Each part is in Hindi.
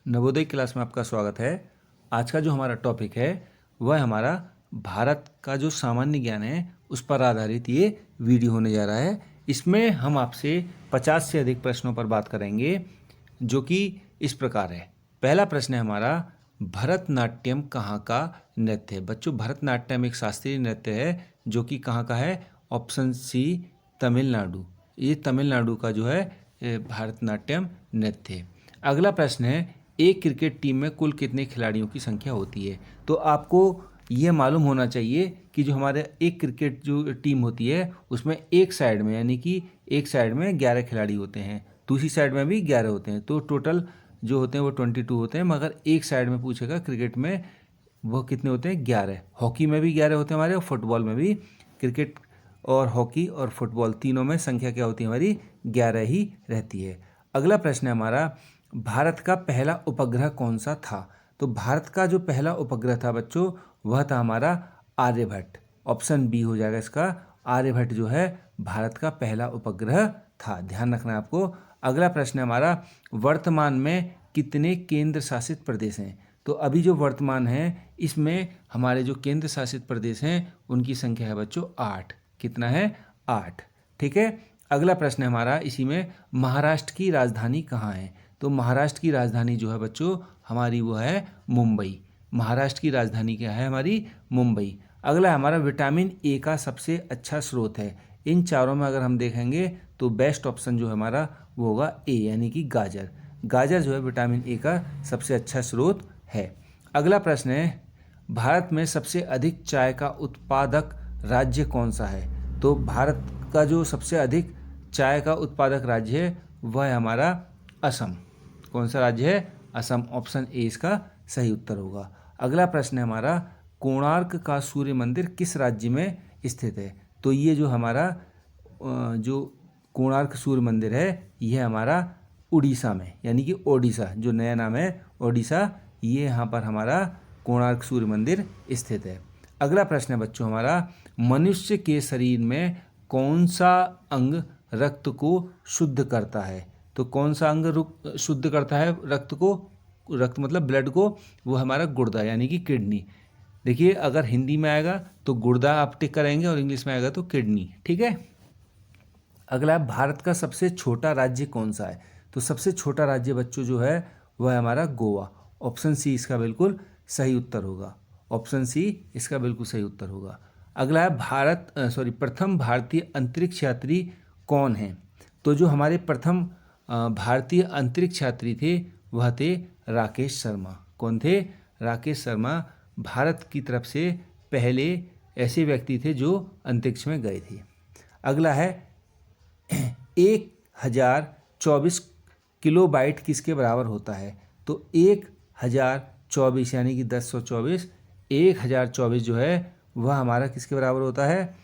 नवोदय क्लास में आपका स्वागत है। आज का जो हमारा टॉपिक है वह हमारा भारत का जो सामान्य ज्ञान है उस पर आधारित ये वीडियो होने जा रहा है। इसमें हम आपसे 50 से अधिक प्रश्नों पर बात करेंगे, जो कि इस प्रकार है। पहला प्रश्न है हमारा, भरतनाट्यम कहाँ का नृत्य है? बच्चों, भरतनाट्यम एक शास्त्रीय नृत्य है जो कि कहाँ का है? Option C, Tamil Nadu. ये तमिलनाडु का जो है भरतनाट्यम नृत्य है। अगला प्रश्न है, एक क्रिकेट टीम में कुल कितने खिलाड़ियों की संख्या होती है? तो आपको यह मालूम होना चाहिए कि जो हमारे एक क्रिकेट जो टीम होती है उसमें एक साइड में, यानी कि एक साइड में 11 खिलाड़ी होते हैं, दूसरी साइड में भी 11 होते हैं, तो टोटल जो होते हैं वो 22 होते हैं। मगर एक साइड में पूछेगा क्रिकेट में वो कितने होते हैं? 11। हॉकी में भी 11 होते हैं हमारे, और फुटबॉल में भी। क्रिकेट और हॉकी और फुटबॉल तीनों में संख्या क्या होती है हमारी? 11 ही रहती है। अगला प्रश्न है हमारा, भारत का पहला उपग्रह कौन सा था? तो भारत का जो पहला उपग्रह था बच्चों वह था हमारा आर्यभट्ट। ऑप्शन बी हो जाएगा इसका। आर्यभट्ट जो है भारत का पहला उपग्रह था, ध्यान रखना है आपको। अगला प्रश्न है हमारा, वर्तमान में कितने केंद्र शासित प्रदेश हैं? तो अभी जो वर्तमान है इसमें हमारे जो केंद्र शासित प्रदेश हैं उनकी संख्या है बच्चों 8। कितना है? 8। ठीक है। अगला प्रश्न है हमारा इसी में, महाराष्ट्र की राजधानी कहाँ है? तो महाराष्ट्र की राजधानी जो है बच्चों हमारी वो है मुंबई। महाराष्ट्र की राजधानी क्या है हमारी? मुंबई। अगला हमारा, विटामिन ए का सबसे अच्छा स्रोत है। इन चारों में अगर हम देखेंगे तो बेस्ट ऑप्शन जो है हमारा वो होगा ए, यानी कि गाजर। गाजर जो है विटामिन ए का सबसे अच्छा स्रोत है। अगला प्रश्न है, भारत में सबसे अधिक चाय का उत्पादक राज्य कौन सा है? तो भारत का जो सबसे अधिक चाय का उत्पादक राज्य है वह है हमारा असम। कौन सा राज्य है? असम। ऑप्शन ए इसका सही उत्तर होगा। अगला प्रश्न है हमारा, कोणार्क का सूर्य मंदिर किस राज्य में स्थित है? तो ये जो हमारा जो कोणार्क सूर्य मंदिर है यह हमारा उड़ीसा में, यानी कि ओडिशा, जो नया नाम है ओडिशा, ये यहाँ पर हमारा कोणार्क सूर्य मंदिर स्थित है। अगला प्रश्न है बच्चों हमारा, मनुष्य के शरीर में कौन सा अंग रक्त को शुद्ध करता है? तो कौन सा अंग शुद्ध करता है रक्त को? रक्त मतलब ब्लड को, वो हमारा गुर्दा, यानी कि किडनी। देखिए, अगर हिंदी में आएगा तो गुर्दा आप टिक करेंगे और इंग्लिश में आएगा तो किडनी। ठीक है। अगला, भारत का सबसे छोटा राज्य कौन सा है? तो सबसे छोटा राज्य बच्चों जो है वह है हमारा गोवा। ऑप्शन सी इसका बिल्कुल सही उत्तर होगा। ऑप्शन सी इसका बिल्कुल सही उत्तर होगा। अगला है, प्रथम भारतीय अंतरिक्ष यात्री कौन है? तो जो हमारे प्रथम भारतीय अंतरिक्ष यात्री थे वह थे राकेश शर्मा। कौन थे? राकेश शर्मा भारत की तरफ से पहले ऐसे व्यक्ति थे जो अंतरिक्ष में गए थे। अगला है, 1024 किलोबाइट किसके बराबर होता है? तो 1024 यानी कि 1024, 1024 जो है वह हमारा किसके बराबर होता है?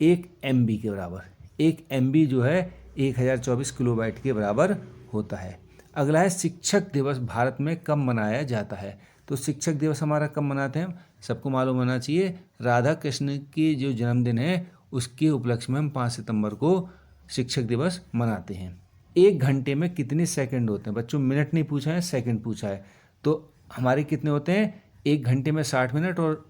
1 MB के बराबर। 1 MB जो है 1024 किलोबाइट के बराबर होता है। अगला है, शिक्षक दिवस भारत में कब मनाया जाता है? तो शिक्षक दिवस हमारा कब मनाते हैं? सबको मालूम होना चाहिए, राधा कृष्ण की जो जन्मदिन है उसके उपलक्ष्य में हम 5 सितंबर को शिक्षक दिवस मनाते हैं। 1 घंटे में कितने सेकंड होते हैं? बच्चों, मिनट नहीं पूछा है, सेकंड पूछा है। तो हमारे कितने होते हैं? 1 घंटे में 60 मिनट और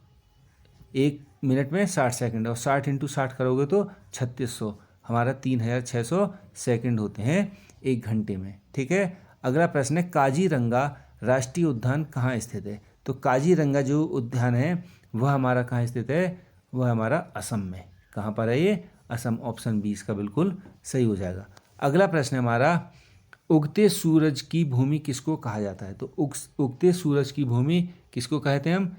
1 मिनट में 60 सेकंड, और 60 × 60 करोगे तो 3600, हमारा 3600 सेकंड होते हैं 1 घंटे में। ठीक है। अगला प्रश्न है, काजीरंगा राष्ट्रीय उद्यान कहाँ स्थित है? तो काजीरंगा जो उद्यान है वह हमारा कहाँ स्थित है? वह हमारा असम में। कहाँ पर है ये? असम। ऑप्शन बी इसका बिल्कुल सही हो जाएगा। अगला प्रश्न है हमारा, उगते सूरज की भूमि किसको कहा जाता है? तो उगते सूरज की भूमि किसको कहते हैं हम?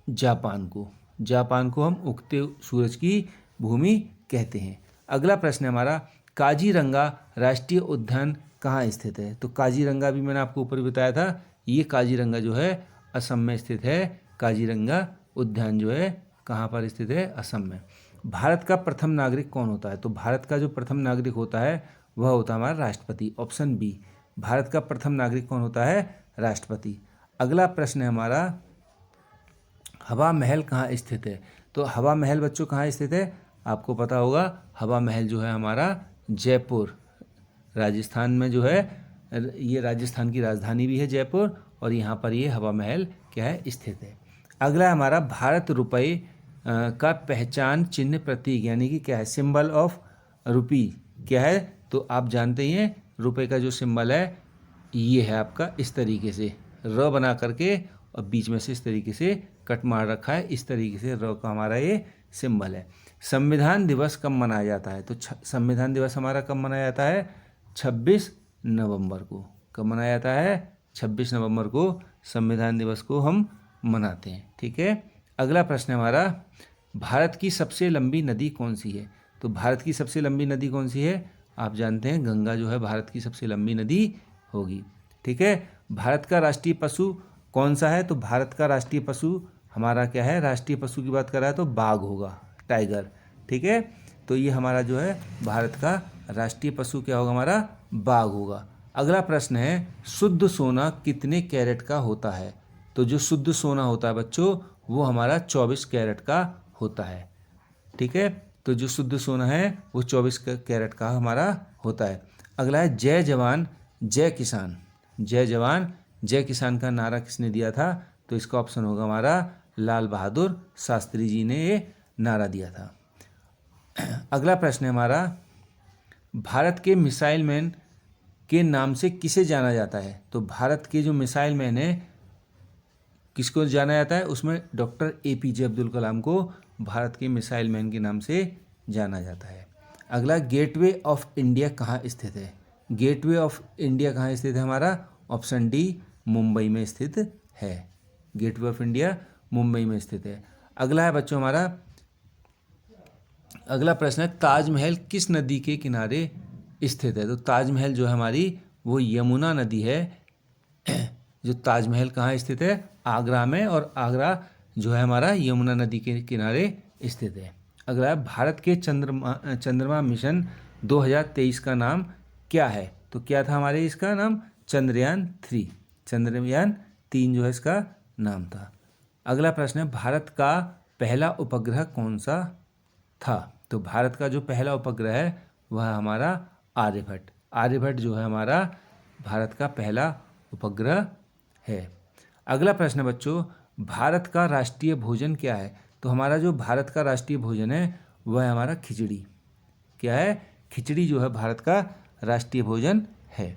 जापान को। जापान को हम उगते सूरज की भूमि कहते हैं। अगला प्रश्न है हमारा, काजीरंगा राष्ट्रीय उद्यान कहाँ स्थित है? तो काजीरंगा भी मैंने आपको ऊपर बताया था, ये काजीरंगा जो है असम में स्थित है। काजीरंगा उद्यान जो है कहाँ पर स्थित है? असम में। भारत का प्रथम नागरिक कौन होता है? तो भारत का जो प्रथम नागरिक होता है वह होता है हमारा राष्ट्रपति। ऑप्शन बी, भारत का प्रथम नागरिक कौन होता है? राष्ट्रपति। अगला प्रश्न है हमारा, हवा महल कहाँ स्थित है? तो हवा महल बच्चों कहाँ स्थित है? आपको पता होगा, हवा महल जो है हमारा जयपुर, राजस्थान में जो है ये राजस्थान की राजधानी भी है जयपुर, और यहाँ पर ये हवा महल क्या है, स्थित है। अगला हमारा भारत रुपये का पहचान चिन्ह प्रतीक यानी कि क्या है, सिंबल ऑफ रुपी क्या है, तो आप जानते ही हैं रुपये का जो सिंबल है ये है आपका इस तरीके से र बना करके, और बीच में से इस तरीके से कट मार रखा है, इस तरीके से र का हमारा ये सिंबल है। संविधान दिवस कब मनाया जाता है, तो संविधान दिवस हमारा कब मनाया जाता है, 26 नवंबर को। कब मनाया जाता है, 26 नवंबर को संविधान दिवस को हम मनाते हैं। ठीक है। अगला प्रश्न हमारा, भारत की सबसे लंबी नदी कौन सी है, तो भारत की सबसे लंबी नदी कौन सी है, आप जानते हैं गंगा जो है भारत की सबसे लंबी नदी होगी। ठीक है। भारत का राष्ट्रीय पशु कौन सा है, तो भारत का राष्ट्रीय पशु हमारा क्या है, राष्ट्रीय पशु की बात कर रहा है तो बाघ होगा, टाइगर। ठीक है। तो ये हमारा जो है भारत का राष्ट्रीय पशु क्या होगा, हमारा बाघ होगा। अगला प्रश्न है, शुद्ध सोना कितने कैरेट का होता है, तो जो शुद्ध सोना होता है बच्चों वो हमारा 24 कैरेट का होता है। ठीक है। तो जो शुद्ध सोना है वो 24 कैरेट का हमारा होता है। अगला है, जय जवान जय किसान। जय जवान जय किसान का नारा किसने दिया था, तो इसका ऑप्शन होगा हमारा लाल बहादुर शास्त्री जी ने ये नारा दिया था। अगला प्रश्न है हमारा, भारत के मिसाइल मैन के नाम से किसे जाना जाता है, तो भारत के जो मिसाइल मैन है किसको जाना जाता है, उसमें डॉक्टर APJ अब्दुल कलाम को भारत के मिसाइल मैन के नाम से जाना जाता है। अगला, गेटवे ऑफ इंडिया कहाँ स्थित है, गेटवे ऑफ इंडिया कहाँ स्थित है हमारा, ऑप्शन डी मुंबई में स्थित है। गेटवे ऑफ इंडिया मुंबई में स्थित है। अगला है बच्चों हमारा, अगला प्रश्न है, ताजमहल किस नदी के किनारे स्थित है, तो ताजमहल जो है हमारी वो यमुना नदी है। जो ताजमहल कहाँ स्थित है, आगरा में, और आगरा जो है हमारा यमुना नदी के किनारे स्थित है। अगला है, भारत के चंद्रमा मिशन 2023 का नाम क्या है, तो क्या था हमारे इसका नाम, चंद्रयान 3, चंद्रयान 3 जो है इसका नाम था। अगला प्रश्न है, भारत का पहला उपग्रह कौन सा था, तो भारत का जो पहला उपग्रह है वह हमारा आर्यभट्ट। आर्यभट्ट जो है हमारा भारत का पहला उपग्रह है। अगला प्रश्न है बच्चों, भारत का राष्ट्रीय भोजन क्या है, तो हमारा जो भारत का राष्ट्रीय भोजन है वह है हमारा खिचड़ी। क्या है, खिचड़ी जो है भारत का राष्ट्रीय भोजन है।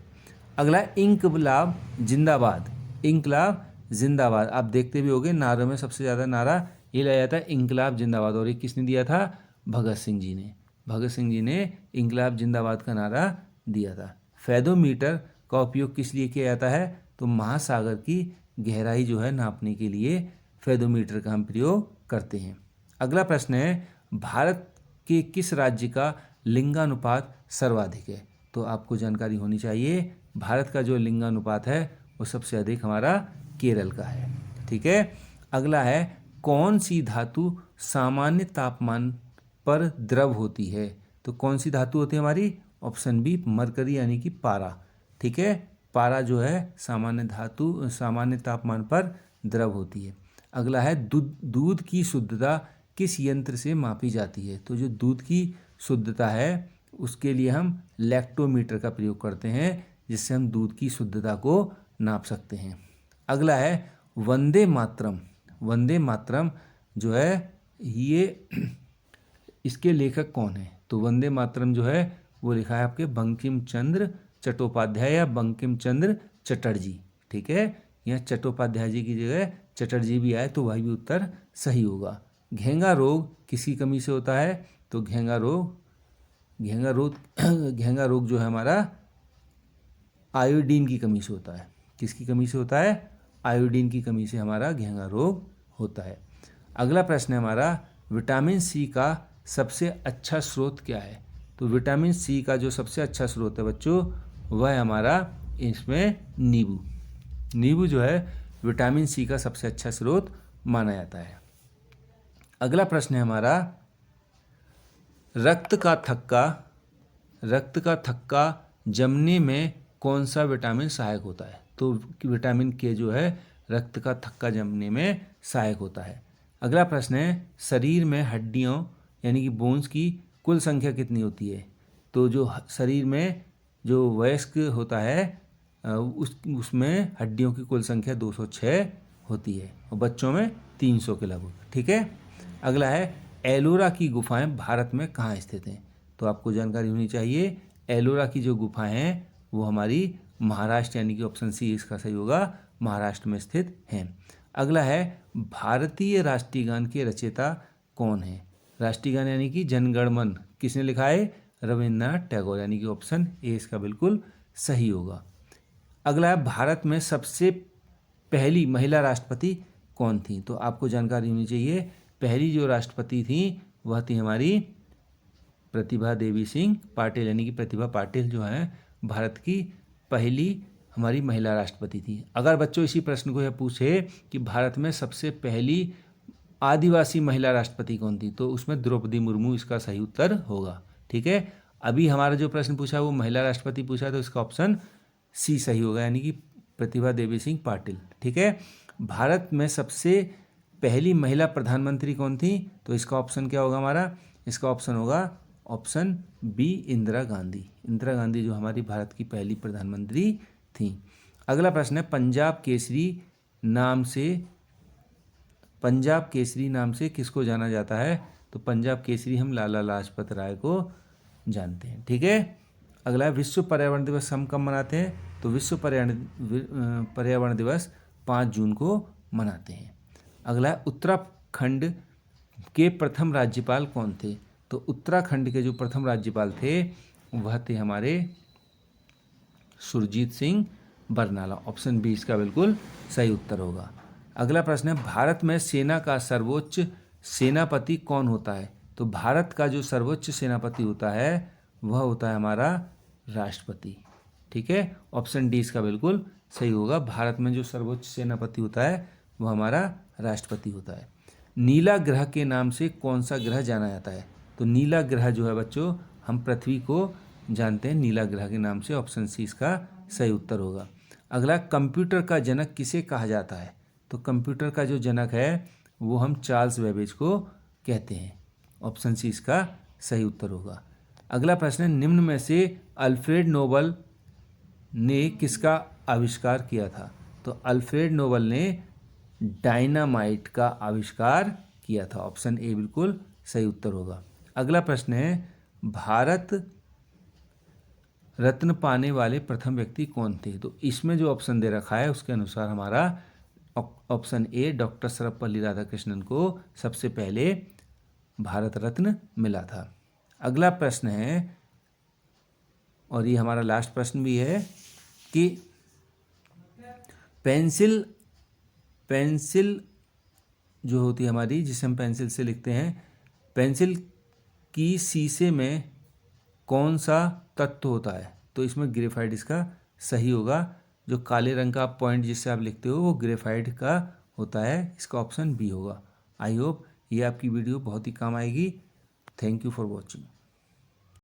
अगला, इंकलाब जिंदाबाद, इंकलाब जिंदाबाद, आप देखते भी होंगे नारों में सबसे ज़्यादा नारा ये लाया जाता है इंकलाब जिंदाबाद, और ये किसने दिया था, भगत सिंह जी ने। भगत सिंह जी ने इंकलाब जिंदाबाद का नारा दिया था। फेदोमीटर का उपयोग किस लिए किया जाता है, तो महासागर की गहराई जो है नापने के लिए फेदोमीटर का हम प्रयोग करते हैं। अगला प्रश्न है, भारत के किस राज्य का लिंगानुपात सर्वाधिक है, तो आपको जानकारी होनी चाहिए भारत का जो लिंगानुपात है वो सबसे अधिक हमारा केरल का है। ठीक है। अगला है, कौन सी धातु सामान्य तापमान पर द्रव होती है, तो कौन सी धातु होती है हमारी, ऑप्शन बी मरकरी यानी कि पारा। ठीक है। पारा जो है सामान्य धातु सामान्य तापमान पर द्रव होती है। अगला है, दूध की शुद्धता किस यंत्र से मापी जाती है, तो जो दूध की शुद्धता है उसके लिए हम लैक्टोमीटर का प्रयोग करते हैं, जिससे हम दूध की शुद्धता को नाप सकते हैं। अगला है, वंदे मातरम। वंदे मातरम जो है ये इसके लेखक कौन है, तो वंदे मातरम जो है वो लिखा है आपके बंकिम चंद्र चट्टोपाध्याय या बंकिम चंद्र चटर्जी। ठीक है। यहाँ चट्टोपाध्याय जी की जगह चटर्जी भी आए तो वही भी उत्तर सही होगा। घेंगा रोग किसकी कमी से होता है, तो घेंगा रोग जो है हमारा आयोडीन की कमी से होता है। किसकी कमी से होता है, आयोडीन की कमी से हमारा घेंगा रोग होता है। अगला प्रश्न है हमारा, विटामिन सी का सबसे अच्छा स्रोत क्या है, तो विटामिन सी का जो सबसे अच्छा स्रोत है बच्चों वह है हमारा इसमें नींबू। नींबू जो है विटामिन सी का सबसे अच्छा स्रोत माना जाता है। अगला प्रश्न है हमारा, रक्त का थक्का जमने में कौन सा विटामिन सहायक होता है, तो विटामिन के जो है रक्त का थक्का जमने में सहायक होता है। अगला प्रश्न है, शरीर में हड्डियों यानी कि बोन्स की कुल संख्या कितनी होती है, तो जो शरीर में जो वयस्क होता है उसमें हड्डियों की कुल संख्या 206 होती है और बच्चों में 300 के लगभग। ठीक है। अगला है एलोरा की गुफाएं भारत में कहाँ स्थित हैं? तो आपको जानकारी होनी चाहिए। एलोरा की जो गुफाएं हैं वो हमारी महाराष्ट्र, यानी कि ऑप्शन सी इसका सही होगा, महाराष्ट्र में स्थित हैं। अगला है भारतीय राष्ट्रीय गान के रचयिता कौन है? राष्ट्रीय गान यानी कि जनगण मन किसने लिखा है? रविन्द्रनाथ टैगोर, यानी कि ऑप्शन ए इसका बिल्कुल सही होगा। अगला है भारत में सबसे पहली महिला राष्ट्रपति कौन थी? तो आपको जानकारी होनी चाहिए। पहली जो राष्ट्रपति थी वह थी हमारी प्रतिभा देवी सिंह पाटिल, यानी कि प्रतिभा पाटिल जो है भारत की पहली हमारी महिला राष्ट्रपति थी। अगर बच्चों इसी प्रश्न को यह पूछे कि भारत में सबसे पहली आदिवासी महिला राष्ट्रपति कौन थी, तो उसमें द्रौपदी मुर्मू इसका सही उत्तर होगा। ठीक है। अभी हमारा जो प्रश्न पूछा वो महिला राष्ट्रपति पूछा, तो इसका ऑप्शन सी सही होगा, यानी कि प्रतिभा देवी सिंह पाटिल। ठीक है। भारत में सबसे पहली महिला प्रधानमंत्री कौन थी? तो इसका ऑप्शन क्या होगा हमारा? इसका ऑप्शन होगा ऑप्शन बी, इंदिरा गांधी। इंदिरा गांधी जो हमारी भारत की पहली प्रधानमंत्री थी। अगला प्रश्न है पंजाब केसरी नाम से किसको जाना जाता है? तो पंजाब केसरी हम लाला लाजपत राय को जानते हैं। ठीक है। अगला विश्व पर्यावरण दिवस हम कब मनाते हैं? तो विश्व पर्यावरण दिवस 5 जून को मनाते हैं। अगला उत्तराखंड के प्रथम राज्यपाल कौन थे? तो उत्तराखंड के जो प्रथम राज्यपाल थे वह थे हमारे सुरजीत सिंह बरनाला। ऑप्शन बी इसका बिल्कुल सही उत्तर होगा। अगला प्रश्न है भारत में सेना का सर्वोच्च सेनापति कौन होता है? तो भारत का जो सर्वोच्च सेनापति होता है वह होता है हमारा राष्ट्रपति। ठीक है। ऑप्शन डी इसका बिल्कुल सही होगा। भारत में जो सर्वोच्च सेनापति होता है वह हमारा राष्ट्रपति होता है। नीला ग्रह के नाम से कौन सा ग्रह जाना जाता है? तो नीला ग्रह जो है बच्चों हम पृथ्वी को जानते हैं नीला ग्रह के नाम से। ऑप्शन सी इसका सही उत्तर होगा। अगला कंप्यूटर का जनक किसे कहा जाता है? तो कंप्यूटर का जो जनक है वो हम चार्ल्स बेबेज को कहते हैं। ऑप्शन सी इसका सही उत्तर होगा। अगला प्रश्न है निम्न में से अल्फ्रेड नोबल ने किसका आविष्कार किया था? तो अल्फ्रेड नोबल ने डायनामाइट का आविष्कार किया था। ऑप्शन ए बिल्कुल सही उत्तर होगा। अगला प्रश्न है भारत रत्न पाने वाले प्रथम व्यक्ति कौन थे? तो इसमें जो ऑप्शन दे रखा है उसके अनुसार हमारा option A doctor Sarvepalli Radhakrishnan को सबसे पहले भारत रत्न मिला था। अगला प्रश्न है, और ये हमारा लास्ट प्रश्न भी है, कि पेंसिल जो होती है हमारी, जिसे हम पेंसिल से लिखते हैं, पेंसिल की शीशे में कौन सा तत्व होता है? तो इसमें ग्रेफाइट इसका सही होगा। जो काले रंग का पॉइंट जिससे आप लिखते हो वो ग्रेफाइट का होता है। इसका ऑप्शन बी होगा। आई होप ये आपकी वीडियो बहुत ही काम आएगी। Thank you for watching.